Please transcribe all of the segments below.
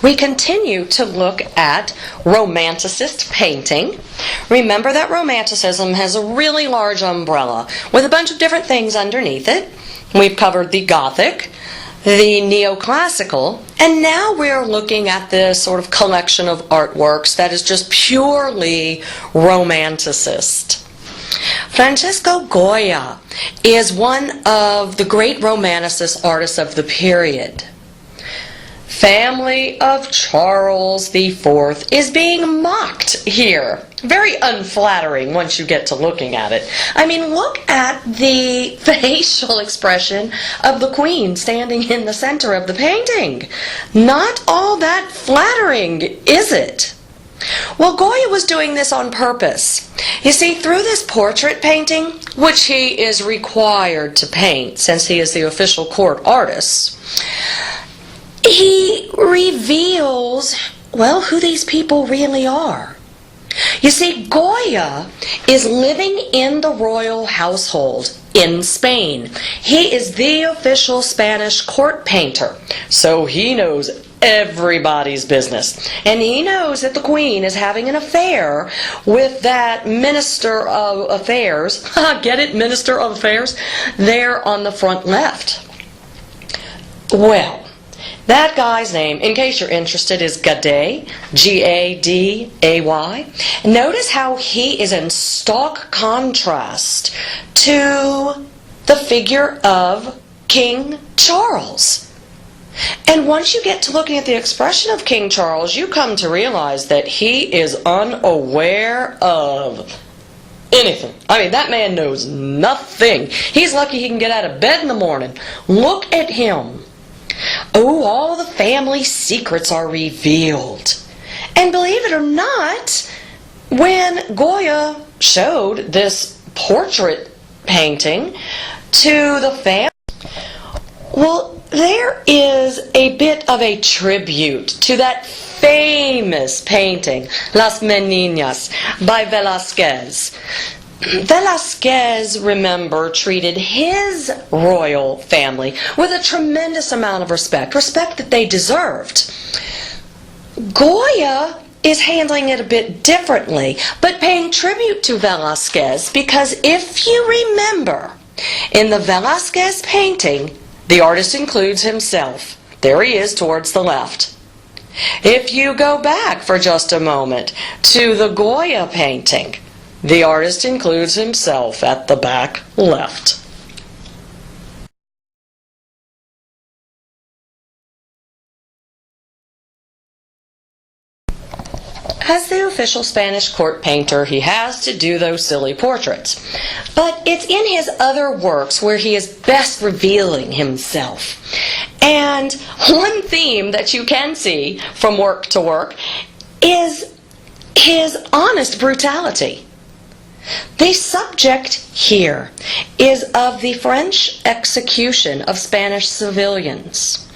we continue to look at Romanticist painting. Remember that Romanticism has a really large umbrella with a bunch of different things underneath it. We've covered the Gothic, the Neoclassical, and now we're looking at this sort of collection of artworks that is just purely Romanticist. Francesco Goya is one of the great Romanicist artists of the period. Family of Charles IV is being mocked here. Very unflattering once you get to looking at it. I mean, look at the facial expression of the Queen standing in the center of the painting. Not all that flattering, is it? Well, Goya was doing this on purpose. You see, through this portrait painting, which he is required to paint since he is the official court artist, he reveals, well, who these people really are. You see, Goya is living in the royal household in Spain. He is the official Spanish court painter, so he knows everybody's business. And he knows that the Queen is having an affair with that Minister of Affairs. Get it? Minister of Affairs? There on the front left. Well, that guy's name, in case you're interested, is Gaday, G-A-D-A-Y. Notice how he is in stark contrast to the figure of King Charles. And once you get to looking at the expression of King Charles, you come to realize that he is unaware of anything. I mean, that man knows nothing. He's lucky he can get out of bed in the morning. Look at him. Oh, all the family secrets are revealed. And believe it or not, when Goya showed this portrait painting to the family, well, there is a bit of a tribute to that famous painting, Las Meninas, by Velázquez. Velázquez, remember, treated his royal family with a tremendous amount of respect that they deserved. Goya is handling it a bit differently, but paying tribute to Velázquez, because if you remember, in the Velázquez painting, the artist includes himself. There he is towards the left. If you go back for just a moment to the Goya painting, the artist includes himself at the back left. As the official Spanish court painter, he has to do those silly portraits. But it's in his other works where he is best revealing himself. And one theme that you can see from work to work is his honest brutality. The subject here is of the French execution of Spanish civilians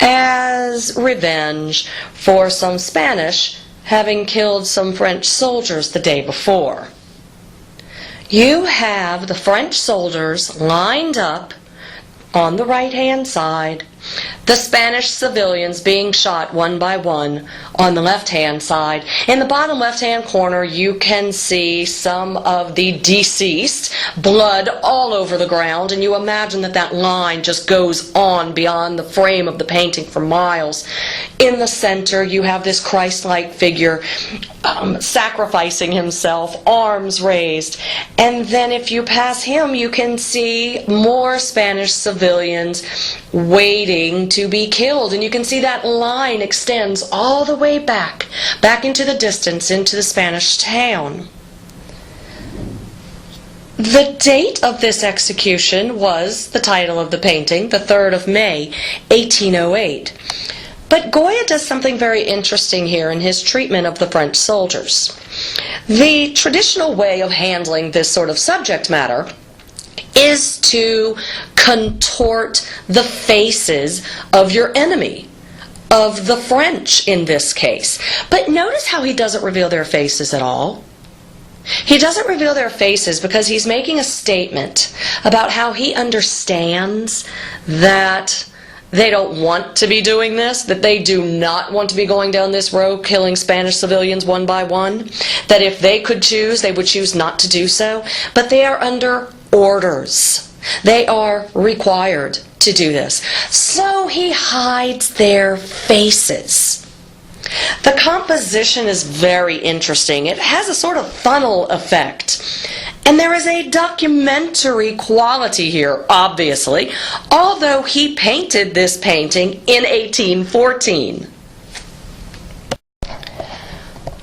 as revenge for some Spanish having killed some French soldiers the day before. You have the French soldiers lined up on the right-hand side, the Spanish civilians being shot one by one on the left-hand side. In the bottom left-hand corner, you can see some of the deceased, blood all over the ground, and you imagine that that line just goes on beyond the frame of the painting for miles. In the center, you have this Christ-like figure sacrificing himself, arms raised. And then if you pass him, you can see more Spanish civilians waiting to be killed. And you can see that line extends all the way back into the distance, into the Spanish town. The date of this execution was the title of the painting, the 3rd of May, 1808. But Goya does something very interesting here in his treatment of the French soldiers. The traditional way of handling this sort of subject matter is to contort the faces of your enemy, of the French in this case. But notice how he doesn't reveal their faces at all. He doesn't reveal their faces because he's making a statement about how he understands that they don't want to be doing this, that they do not want to be going down this road killing Spanish civilians one by one, that if they could choose, they would choose not to do so, but they are under orders. They are required to do this. So he hides their faces. The composition is very interesting. It has a sort of funnel effect. And there is a documentary quality here, obviously, although he painted this painting in 1814.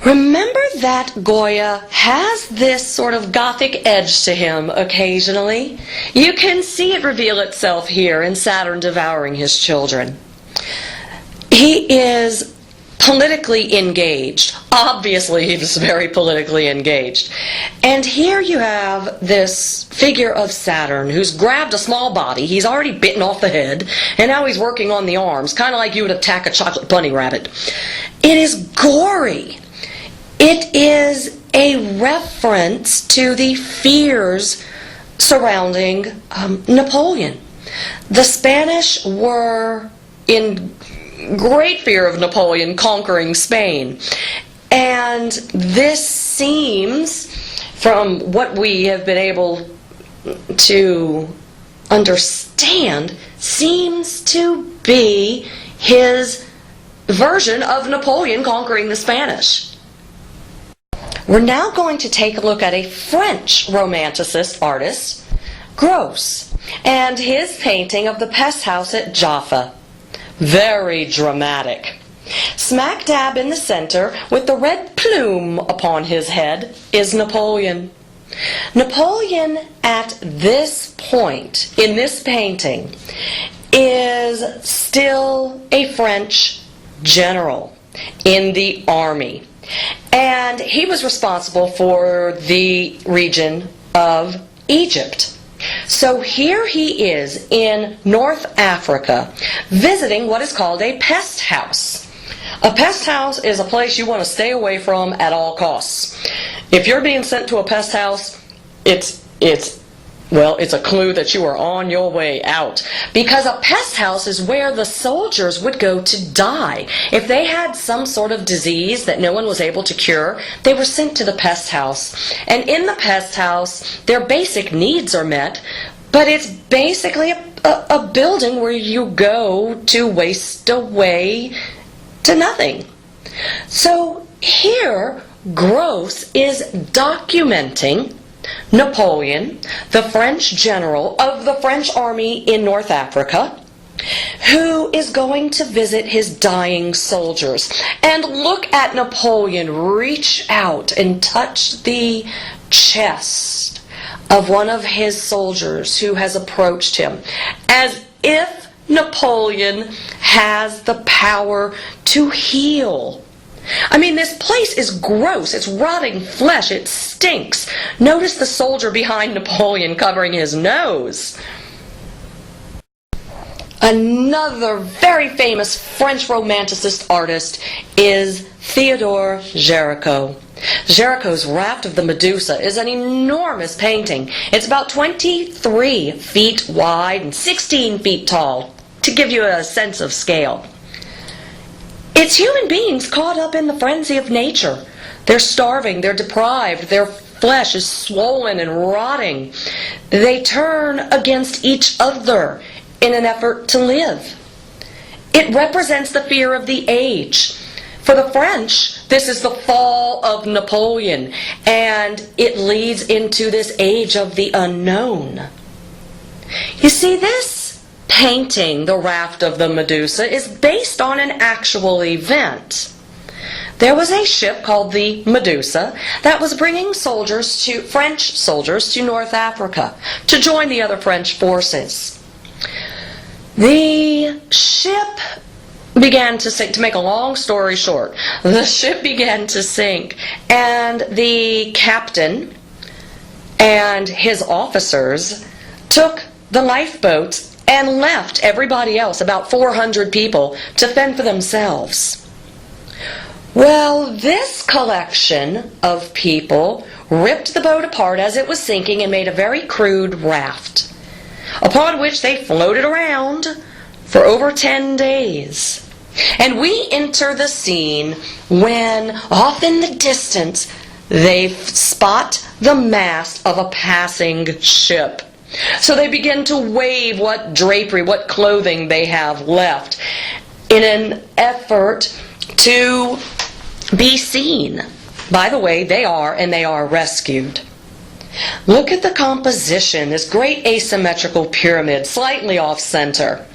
Remember that Goya has this sort of Gothic edge to him occasionally. You can see it reveal itself here in Saturn devouring his children. He is politically engaged. Obviously, he was very politically engaged. And here you have this figure of Saturn who's grabbed a small body. He's already bitten off the head, and now he's working on the arms, kind of like you would attack a chocolate bunny rabbit. It is gory. It is a reference to the fears surrounding Napoleon. The Spanish were in great fear of Napoleon conquering Spain. And this seems, from what we have been able to understand, seems to be his version of Napoleon conquering the Spanish. We're now going to take a look at a French Romanticist artist, Gros, and his painting of the pest house at Jaffa. Very dramatic. Smack dab in the center, with the red plume upon his head, is Napoleon. Napoleon at this point, in this painting, is still a French general in the army. And he was responsible for the region of Egypt. So here he is in North Africa visiting what is called a pest house. A pest house is a place you want to stay away from at all costs. If you're being sent to a pest house, it's a clue that you are on your way out. Because a pest house is where the soldiers would go to die. If they had some sort of disease that no one was able to cure, they were sent to the pest house. And in the pest house, their basic needs are met, but it's basically a building where you go to waste away to nothing. So here, Gros is documenting Napoleon, the French general of the French army in North Africa, who is going to visit his dying soldiers. And look at Napoleon reach out and touch the chest of one of his soldiers who has approached him, as if Napoleon has the power to heal. I mean, this place is gross. It's rotting flesh. It stinks. Notice the soldier behind Napoleon covering his nose. Another very famous French Romanticist artist is Theodore Géricault. Géricault's Raft of the Medusa is an enormous painting. It's about 23 feet wide and 16 feet tall, to give you a sense of scale. It's human beings caught up in the frenzy of nature. They're starving, they're deprived, their flesh is swollen and rotting. They turn against each other in an effort to live. It represents the fear of the age. For the French, this is the fall of Napoleon, and it leads into this age of the unknown. You see, this painting, The Raft of the Medusa, is based on an actual event. There was a ship called the Medusa that was bringing French soldiers to North Africa to join the other French forces. The ship began to sink. To make a long story short, the ship began to sink, and the captain and his officers took the lifeboats and left everybody else, about 400 people, to fend for themselves. Well, this collection of people ripped the boat apart as it was sinking and made a very crude raft, upon which they floated around for over 10 days. And we enter the scene when, off in the distance, they spot the mast of a passing ship. So they begin to wave what drapery, what clothing they have left in an effort to be seen. By the way, they are rescued. Look at the composition, this great asymmetrical pyramid, slightly off-center.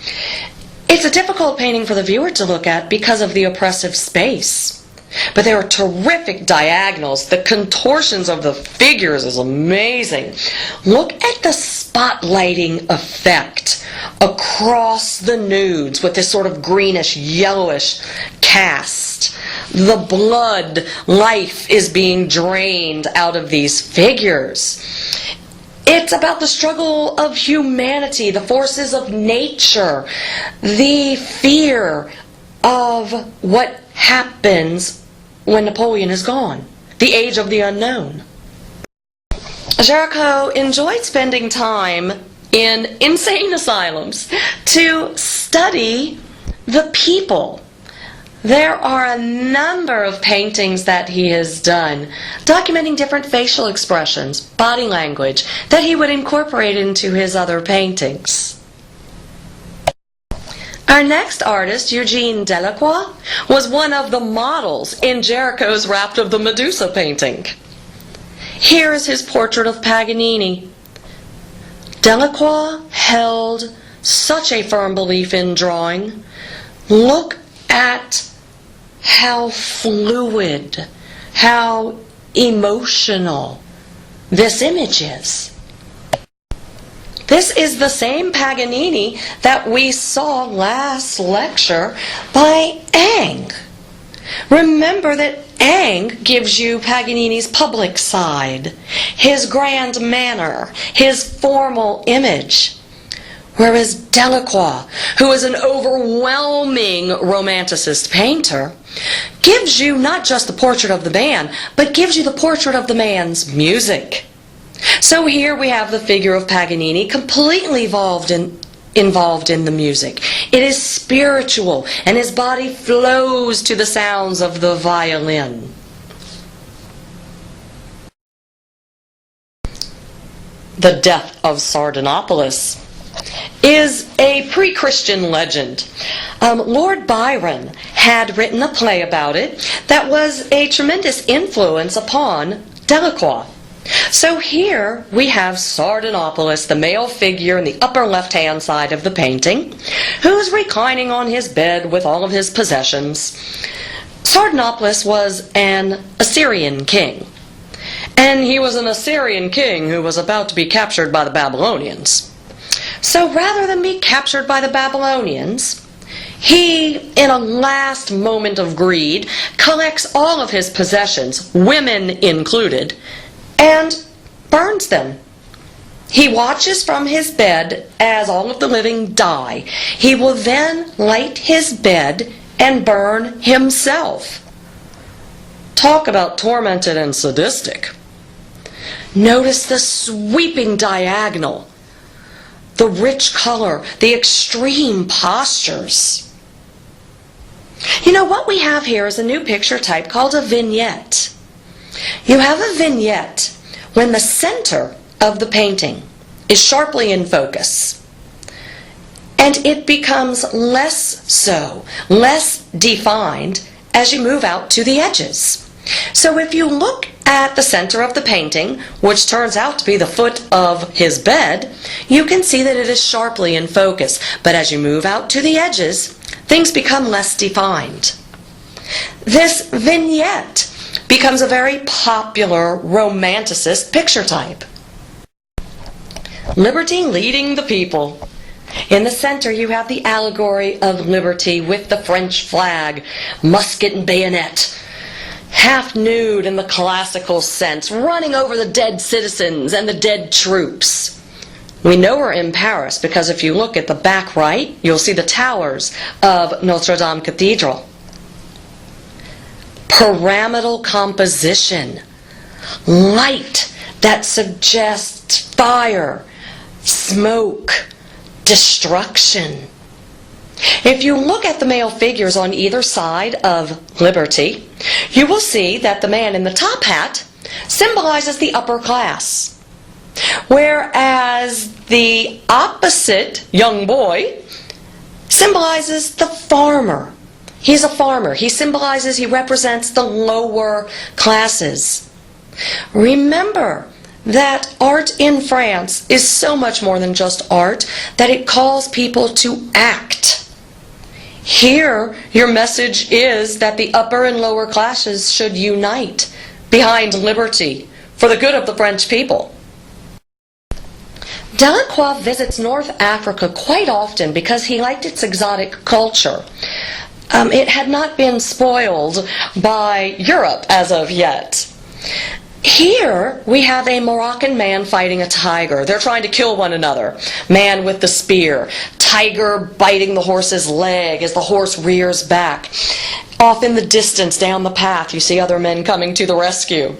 It's a difficult painting for the viewer to look at because of the oppressive space. But there are terrific diagonals. The contortions of the figures is amazing. Look at the spotlighting effect across the nudes with this sort of greenish, yellowish cast. The blood, life is being drained out of these figures. It's about the struggle of humanity, the forces of nature, the fear of what happens when Napoleon is gone, the age of the unknown. Géricault enjoyed spending time in insane asylums to study the people. There are a number of paintings that he has done documenting different facial expressions, body language, that he would incorporate into his other paintings. Our next artist, Eugene Delacroix, was one of the models in Géricault's Rapt of the Medusa painting. Here is his portrait of Paganini. Delacroix held such a firm belief in drawing. Look at how fluid, how emotional this image is. This is the same Paganini that we saw last lecture by Ingres. Remember that Ingres gives you Paganini's public side, his grand manner, his formal image. Whereas Delacroix, who is an overwhelming Romanticist painter, gives you not just the portrait of the man, but gives you the portrait of the man's music. So here we have the figure of Paganini completely involved in the music. It is spiritual, and his body flows to the sounds of the violin. The Death of Sardanapalus is a pre-Christian legend. Lord Byron had written a play about it that was a tremendous influence upon Delacroix. So here we have Sardanapalus, the male figure in the upper left-hand side of the painting, who's reclining on his bed with all of his possessions. Sardanapalus was an Assyrian king, and he was an Assyrian king who was about to be captured by the Babylonians. So rather than be captured by the Babylonians, he, in a last moment of greed, collects all of his possessions, women included, and burns them. He watches from his bed as all of the living die. He will then light his bed and burn himself. Talk about tormented and sadistic. Notice the sweeping diagonal, the rich color, the extreme postures. You know, what we have here is a new picture type called a vignette. You have a vignette when the center of the painting is sharply in focus, and it becomes less so, less defined as you move out to the edges. So if you look at the center of the painting, which turns out to be the foot of his bed, you can see that it is sharply in focus. But as you move out to the edges, things become less defined. This vignette becomes a very popular Romanticist picture type. Liberty leading the people. In the center you have the allegory of liberty with the French flag, musket and bayonet, half nude in the classical sense, running over the dead citizens and the dead troops. We know we're in Paris because if you look at the back right, you'll see the towers of Notre Dame Cathedral. Pyramidal composition, light that suggests fire, smoke, destruction. If you look at the male figures on either side of liberty, you will see that the man in the top hat symbolizes the upper class, whereas the opposite young boy symbolizes the farmer. He's a farmer. He represents the lower classes. Remember that art in France is so much more than just art, that it calls people to act. Here, your message is that the upper and lower classes should unite behind liberty for the good of the French people. Delacroix visits North Africa quite often because he liked its exotic culture. It had not been spoiled by Europe as of yet. Here we have a Moroccan man fighting a tiger. They're trying to kill one another. Man with the spear. Tiger biting the horse's leg as the horse rears back. Off in the distance down the path you see other men coming to the rescue.